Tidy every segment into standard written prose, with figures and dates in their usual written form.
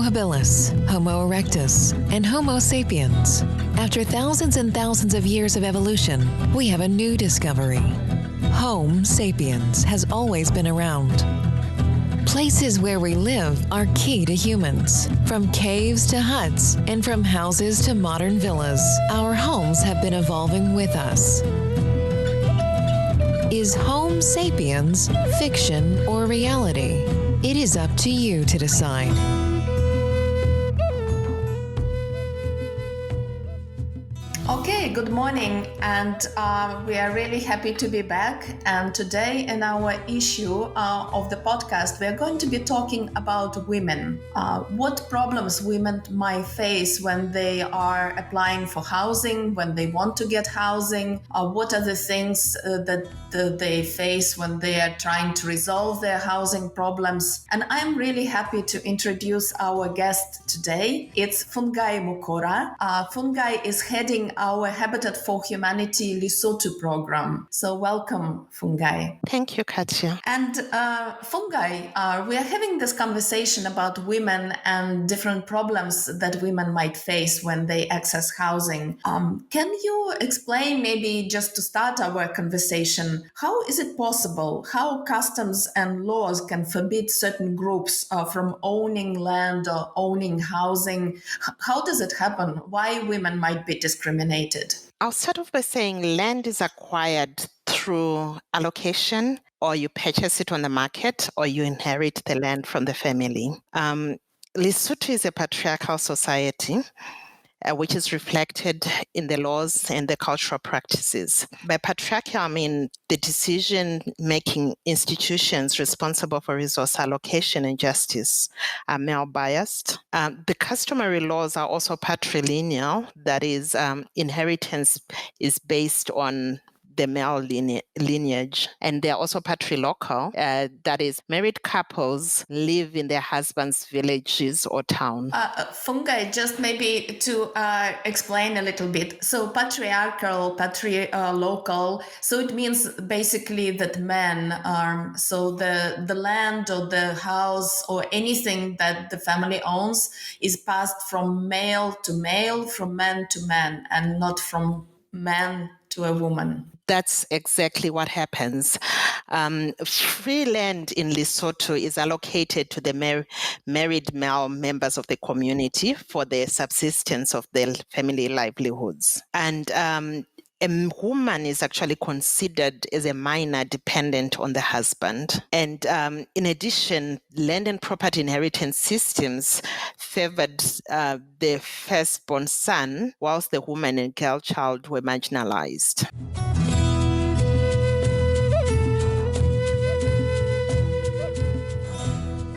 habilis, Homo erectus, and Homo sapiens. After thousands and thousands of years of evolution, we have a new discovery. Homo sapiens has always been around. Places where we live are key to humans. From caves to huts, and from houses to modern villas, our homes have been evolving with us. Is Homo sapiens fiction or reality? It is up to you to decide. Okay, good morning, and we are really happy to be back. And today, in our issue of the podcast, we are going to be talking about women. What problems women might face when they are applying for housing, when they want to get housing. What are the things that they face when they are trying to resolve their housing problems? And I'm really happy to introduce our guest today. It's Fungai Mukorah. Fungai is heading our Habitat for Humanity Lesotho program. So welcome, Fungai. Thank you, Katya. And Fungai, we are having this conversation about women and different problems that women might face when they access housing. Can you explain, maybe just to start our conversation, how is it possible, how customs and laws can forbid certain groups from owning land or owning housing? How does it happen? Why women might be discriminated? I'll start off by saying land is acquired through allocation, or you purchase it on the market, or you inherit the land from the family. Lesotho is a patriarchal society, which is reflected in the laws and the cultural practices. By patriarchal, I mean the decision-making institutions responsible for resource allocation and justice are male-biased. The customary laws are also patrilineal, that is, inheritance is based on the male lineage, and they're also patrilocal, that is, married couples live in their husband's villages or town. Fungai, just maybe to explain a little bit. So patriarchal, patrilocal, so it means basically that men, so the land or the house or anything that the family owns is passed from male to male, from man to man, and not from man to a woman. That's exactly what happens. Free land in Lesotho is allocated to the married male members of the community for the subsistence of their family livelihoods. And a woman is actually considered as a minor dependent on the husband. And in addition, land and property inheritance systems favored the firstborn son, whilst the woman and girl child were marginalized.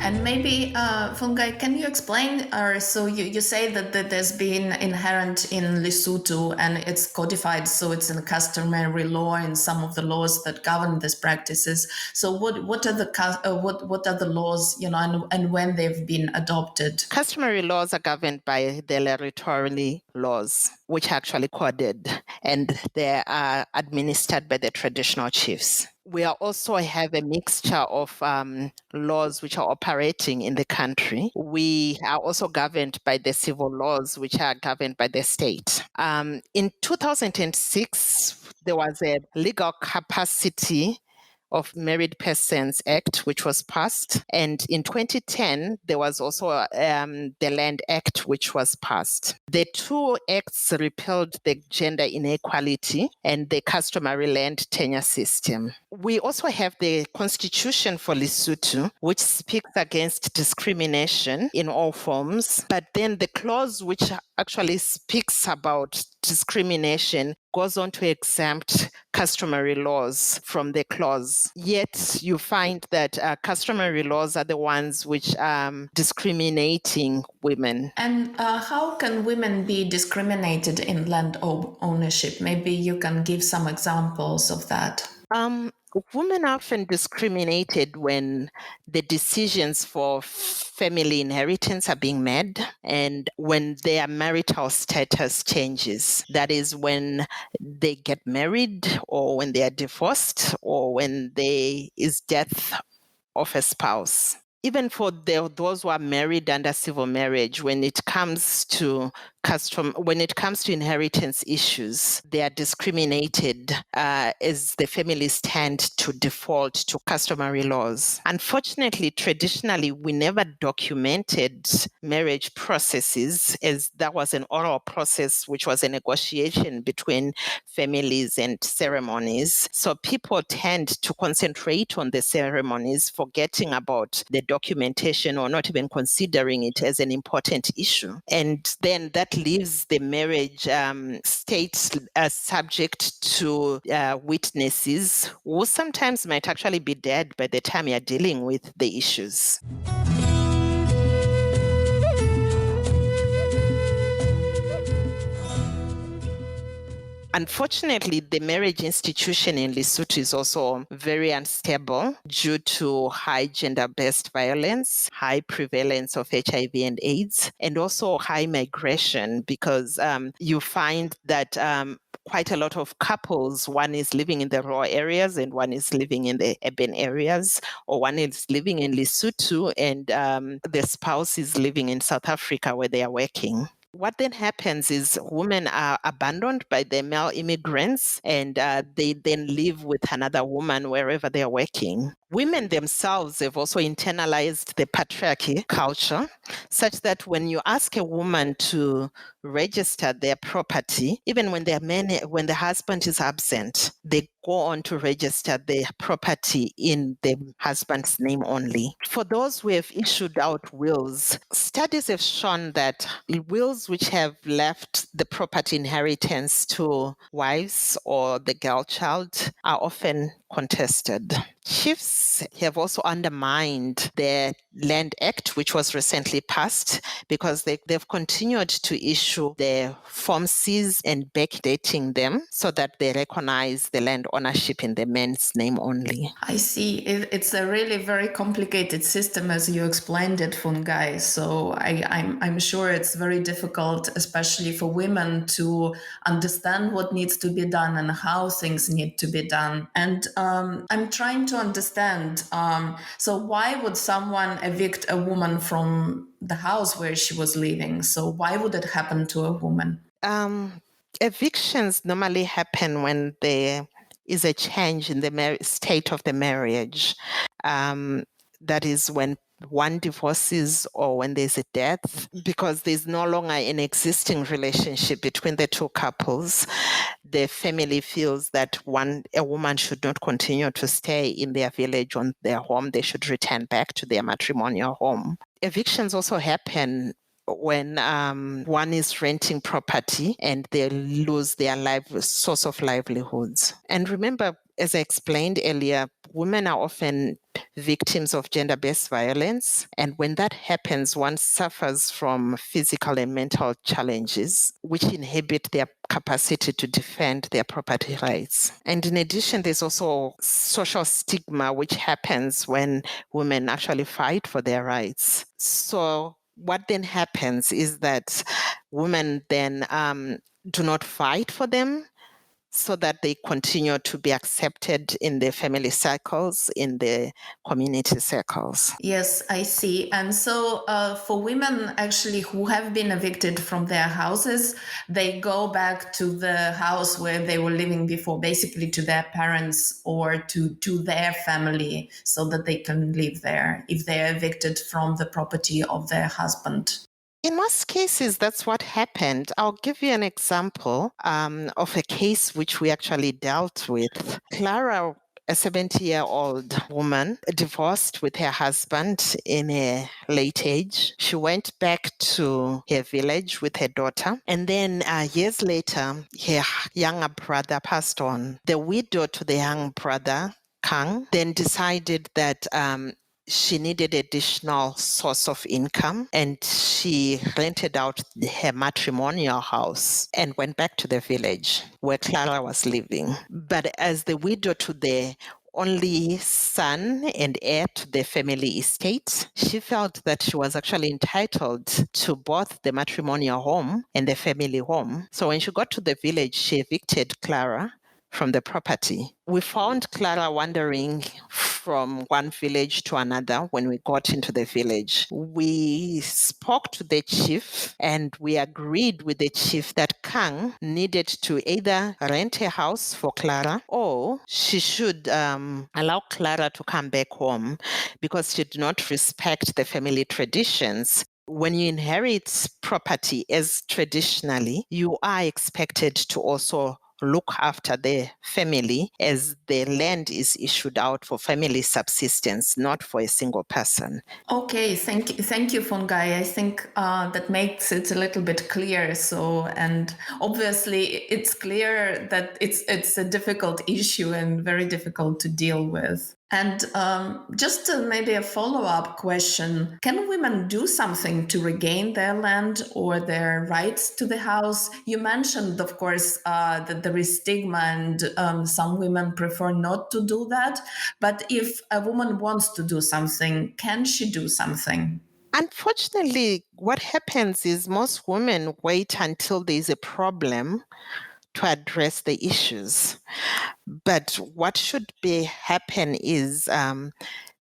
And maybe, Fungai, can you explain, so you say that there's been inherent in Lesotho and it's codified, so it's in customary law and some of the laws that govern these practices. So what are the laws, and when they've been adopted? Customary laws are governed by the territorial laws, which are actually coded, and they are administered by the traditional chiefs. We also have a mixture of laws which are operating in the country. We are also governed by the civil laws, which are governed by the state. In 2006, there was a legal capacity of Married Persons Act, which was passed. And in 2010, there was also the Land Act, which was passed. The two acts repealed the gender inequality and the customary land tenure system. We also have the Constitution for Lesotho, which speaks against discrimination in all forms. But then the clause which actually speaks about discrimination goes on to exempt customary laws from the clause. Yet you find that customary laws are the ones which are discriminating women. And how can women be discriminated in land ownership? Maybe you can give some examples of that. Women are often discriminated when the decisions for family inheritance are being made and when their marital status changes. That is when they get married or when they are divorced or when there is death of a spouse. even for those who are married under civil marriage, when it comes to inheritance issues, they are discriminated as the families tend to default to customary laws. Unfortunately, traditionally, we never documented marriage processes, as that was an oral process, which was a negotiation between families and ceremonies. So people tend to concentrate on the ceremonies, forgetting about the documentation or not even considering it as an important issue. And then that leaves the marriage state subject to witnesses who sometimes might actually be dead by the time you're dealing with the issues. Unfortunately, the marriage institution in Lesotho is also very unstable due to high gender-based violence, high prevalence of HIV and AIDS, and also high migration, because you find that quite a lot of couples, one is living in the rural areas and one is living in the urban areas, or one is living in Lesotho and the spouse is living in South Africa where they are working. What then happens is women are abandoned by their male immigrants and they then live with another woman wherever they are working. Women themselves have also internalized the patriarchy culture, such that when you ask a woman to register their property, even when when the husband is absent, they go on to register their property in the husband's name only. For those who have issued out wills, studies have shown that wills which have left the property inheritance to wives or the girl child are often contested. Chiefs have also undermined the Land Act, which was recently passed, because they've continued to issue the Form Cs and backdating them so that they recognize the land ownership in the man's name only. I see. It's a really very complicated system, as you explained it, Fungai. So I'm sure it's very difficult, especially for women, to understand what needs to be done and how things need to be done. And I'm trying to understand. So why would someone evict a woman from the house where she was living? So why would it happen to a woman? Evictions normally happen when there is a change in the state of the marriage. That is when one divorces or when there's a death, because there's no longer an existing relationship between the two couples. The family feels that a woman should not continue to stay in their village or their home. They should return back to their matrimonial home. Evictions also happen when one is renting property and they lose their source of livelihoods. And remember, as I explained earlier, women are often victims of gender-based violence. And when that happens, one suffers from physical and mental challenges, which inhibit their capacity to defend their property rights. And in addition, there's also social stigma, which happens when women actually fight for their rights. So what then happens is that women then do not fight for them, so that they continue to be accepted in the family circles, in the community circles. Yes, I see. And so for women actually who have been evicted from their houses, they go back to the house where they were living before, basically to their parents or to their family, so that they can live there if they're evicted from the property of their husband. In most cases, that's what happened. I'll give you an example of a case which we actually dealt with. Clara, a 70-year-old woman, divorced with her husband in a late age. She went back to her village with her daughter. And then years later, her younger brother passed on. The widow to the young brother, Kang, then decided that she needed additional source of income, and she rented out her matrimonial house and went back to the village where Clara was living. But as the widow to the only son and heir to the family estate, she felt that she was actually entitled to both the matrimonial home and the family home. So when she got to the village, she evicted Clara from the property. We found Clara wandering from one village to another when we got into the village. We spoke to the chief and we agreed with the chief that Kang needed to either rent a house for Clara or she should allow Clara to come back home because she did not respect the family traditions. When you inherit property as traditionally, you are expected to also look after the family as the land is issued out for family subsistence, not for a single person. Okay, thank you, Fungai. I think that makes it a little bit clear. So, and obviously, it's clear that it's a difficult issue and very difficult to deal with. And just maybe a follow-up question: can women do something to regain their land or their rights to the house? You mentioned, of course, that there is stigma, and some women prefer not to do that. But if a woman wants to do something, can she do something? Unfortunately, what happens is most women wait until there's a problem to address the issues. But what should happen is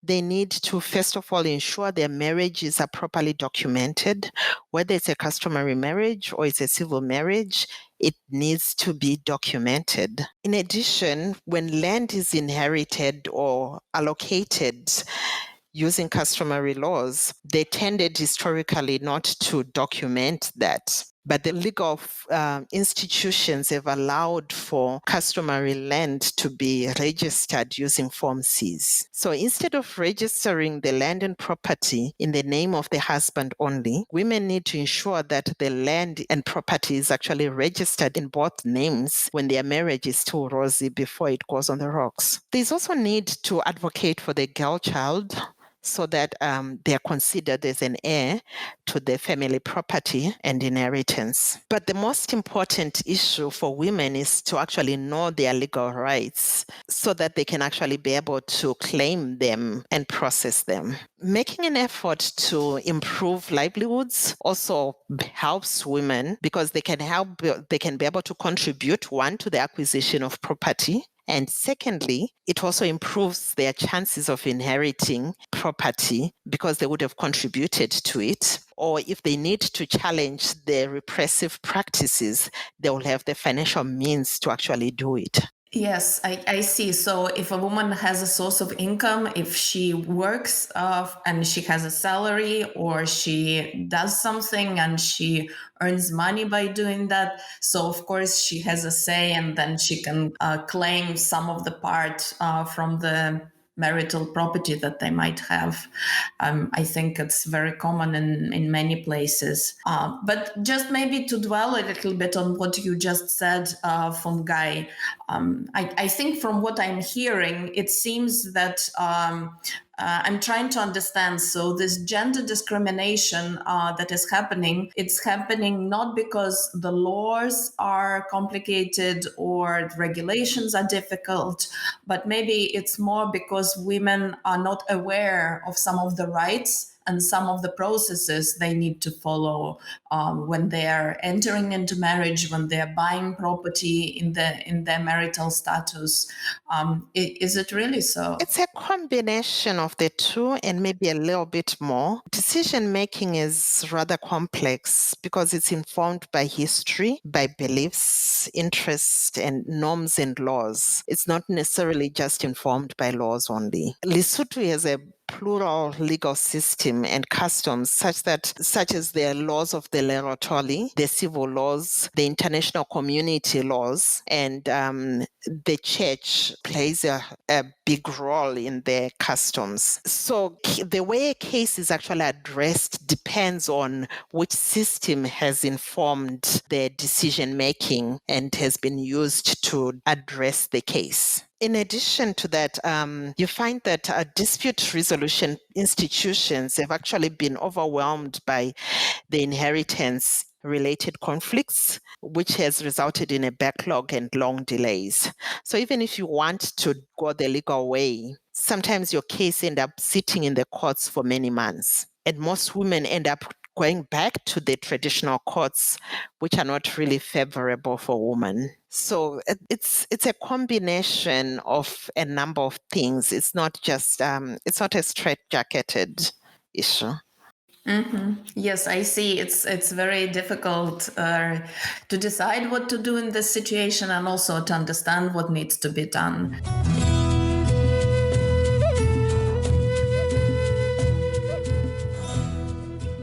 they need to, first of all, ensure their marriages are properly documented. Whether it's a customary marriage or it's a civil marriage, it needs to be documented. In addition, when land is inherited or allocated using customary laws, they tended historically not to document that. But the legal institutions have allowed for customary land to be registered using Form Cs. So instead of registering the land and property in the name of the husband only, women need to ensure that the land and property is actually registered in both names when their marriage is still rosy before it goes on the rocks. There's also need to advocate for the girl child so that they are considered as an heir to the family property and inheritance. But the most important issue for women is to actually know their legal rights so that they can actually be able to claim them and process them. Making an effort to improve livelihoods also helps women because they can be able to contribute, one, to the acquisition of property, and secondly, it also improves their chances of inheriting property because they would have contributed to it. Or if they need to challenge the repressive practices, they will have the financial means to actually do it. Yes, I see. So if a woman has a source of income, if she works and she has a salary or she does something and she earns money by doing that, so of course she has a say and then she can claim some of the part from the marital property that they might have. I think it's very common in many places. But just maybe to dwell a little bit on what you just said, Fungai, I think from what I'm hearing, it seems that I'm trying to understand. So this gender discrimination that is happening, it's happening not because the laws are complicated or the regulations are difficult, but maybe it's more because women are not aware of some of the rights and some of the processes they need to follow when they are entering into marriage, when they are buying property in their marital status. Is it really so? It's a combination of the two and maybe a little bit more. Decision making is rather complex because it's informed by history, by beliefs, interests, and norms and laws. It's not necessarily just informed by laws only. Lesotho has a plural legal system and customs such as the laws of the Lerotoli, the civil laws, the international community laws, and the church plays a big role in their customs. So the way a case is actually addressed depends on which system has informed their decision making and has been used to address the case. In addition to that, you find that dispute resolution institutions have actually been overwhelmed by the inheritance related conflicts, which has resulted in a backlog and long delays. So even if you want to go the legal way, sometimes your case ends up sitting in the courts for many months. And most women end up going back to the traditional courts, which are not really favorable for women. So it's a combination of a number of things. It's not just it's not a straitjacketed issue. Yes, I see. It's very difficult to decide what to do in this situation and also to understand what needs to be done.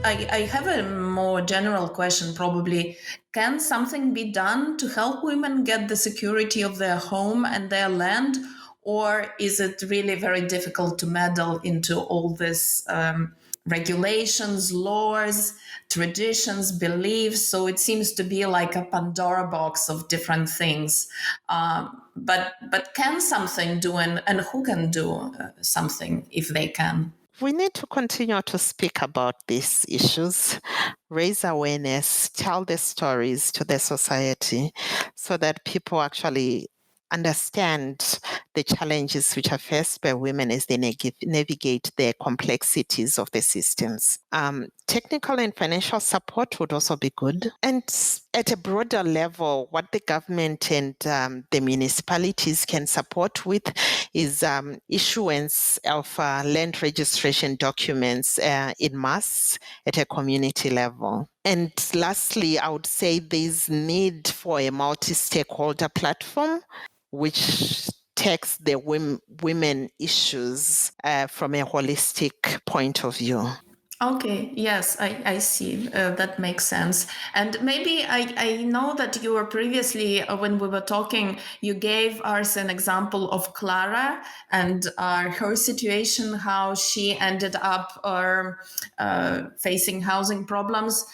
I have a more general question, probably. Can something be done to help women get the security of their home and their land? Or is it really very difficult to meddle into all this regulations, laws, traditions, beliefs? So it seems to be like a Pandora box of different things. But can something do, and who can do something if they can? We need to continue to speak about these issues, raise awareness, tell the stories to the society so that people actually understand the challenges which are faced by women as they navigate the complexities of the systems. Technical and financial support would also be good. And at a broader level, what the government and the municipalities can support with is issuance of land registration documents in mass at a community level. And lastly, I would say there's need for a multi-stakeholder platform which takes the women issues from a holistic point of view. Okay, yes, I see. That makes sense. And maybe I know that you were previously, when we were talking, you gave us an example of Clara and her situation, how she ended up facing housing problems.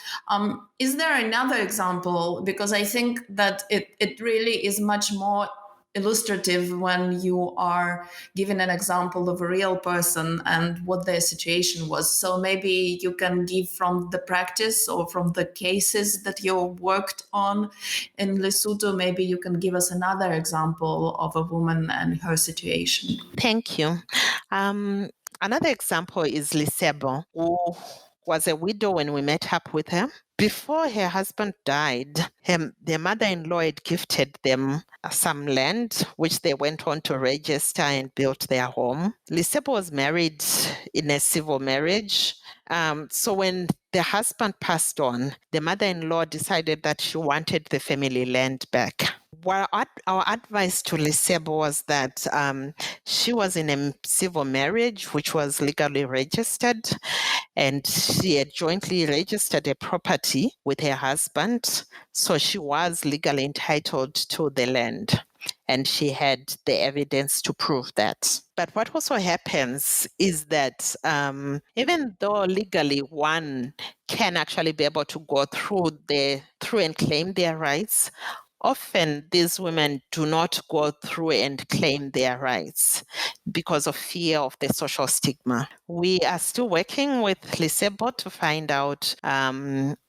Is there another example? Because I think that it really is much more illustrative when you are given an example of a real person and what their situation was. So maybe you can give from the practice or from the cases that you worked on in Lesotho, maybe you can give us another example of a woman and her situation. Thank you. Another example is Lisebo, who was a widow when we met up with her. Before her husband died, their mother-in-law had gifted them some land, which they went on to register and built their home. Lisebo was married in a civil marriage. So when the husband passed on, the mother-in-law decided that she wanted the family land back. Well, our advice to Lisebo was that she was in a civil marriage, which was legally registered, and she had jointly registered a property with her husband, so she was legally entitled to the land. And she had the evidence to prove that. But what also happens is that even though legally one can actually be able to go through and claim their rights, often these women do not go through and claim their rights because of fear of the social stigma. We are still working with Lisebo to find out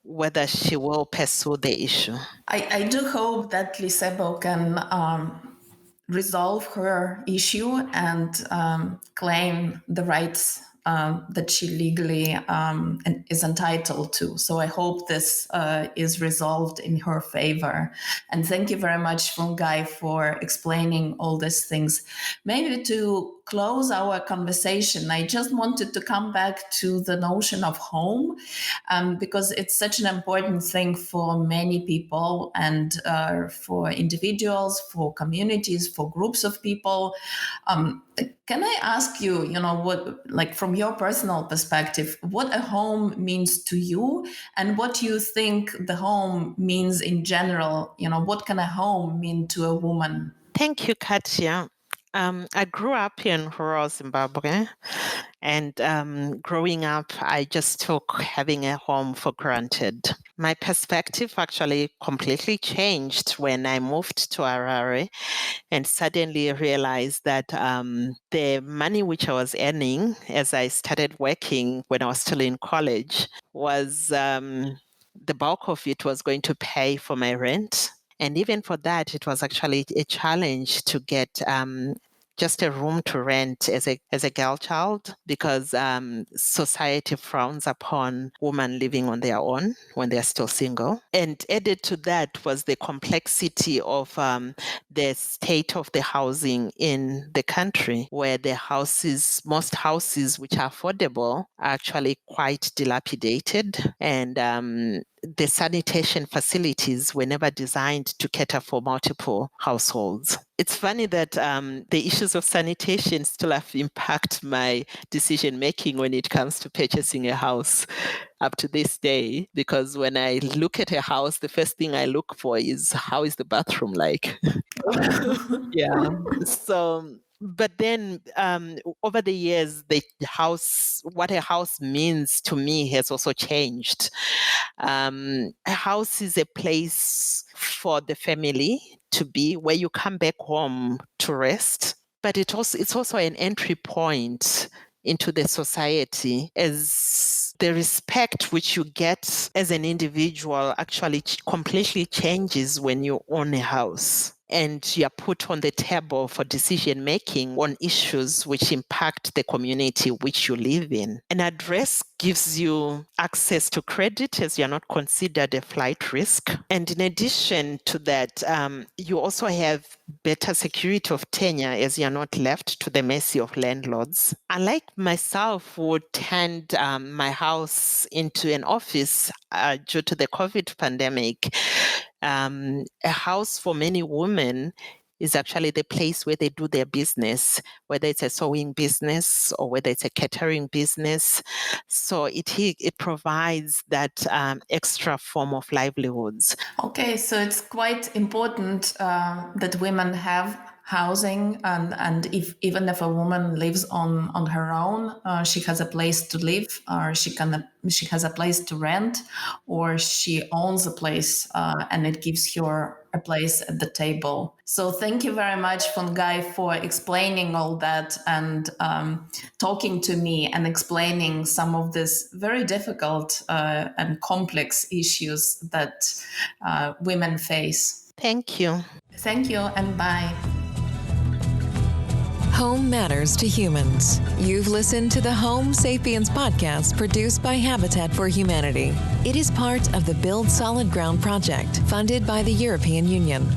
whether she will pursue the issue. I do hope that Lisebo can resolve her issue and claim the rights that she legally is entitled to. So I hope this is resolved in her favor. And thank you very much, Fungai, for explaining all these things. Maybe to close our conversation, I just wanted to come back to the notion of home, because it's such an important thing for many people and for individuals, for communities, for groups of people. Can I ask you, what, like from your personal perspective, what a home means to you and what you think the home means in general? What can a home mean to a woman? Thank you, Katya. I grew up in rural Zimbabwe, and growing up, I just took having a home for granted. My perspective actually completely changed when I moved to Harare and suddenly realized that the money which I was earning as I started working when I was still in college was the bulk of it was going to pay for my rent. And even for that, it was actually a challenge to get just a room to rent as a girl child, because society frowns upon women living on their own when they're still single. And added to that was the complexity of the state of the housing in the country, where most houses which are affordable are actually quite dilapidated, and the sanitation facilities were never designed to cater for multiple households. It's funny that the issues of sanitation still have impact my decision making when it comes to purchasing a house up to this day, because when I look at a house, the first thing I look for is, how is the bathroom like? Yeah. So, but then over the years, what a house means to me has also changed. A house is a place for the family to be, where you come back home to rest, but it's also an entry point into the society, as the respect which you get as an individual actually completely changes when you own a house and you're put on the table for decision making on issues which impact the community which you live in. An address gives you access to credit, as you're not considered a flight risk. And in addition to that, you also have better security of tenure, as you're not left to the mercy of landlords. Unlike myself, who turned my house into an office due to the COVID pandemic, a house for many women is actually the place where they do their business, whether it's a sewing business or whether it's a catering business. So it provides that extra form of livelihoods. Okay, so it's quite important that women have housing, and even if a woman lives on her own, she has a place to live, or she has a place to rent, or she owns a place and it gives her a place at the table. So thank you very much, Fungai, for explaining all that and talking to me and explaining some of these very difficult and complex issues that women face. Thank you. Thank you, and bye. Home matters to humans. You've listened to the Home Sapiens podcast produced by Habitat for Humanity. It is part of the Build Solid Ground project funded by the European Union.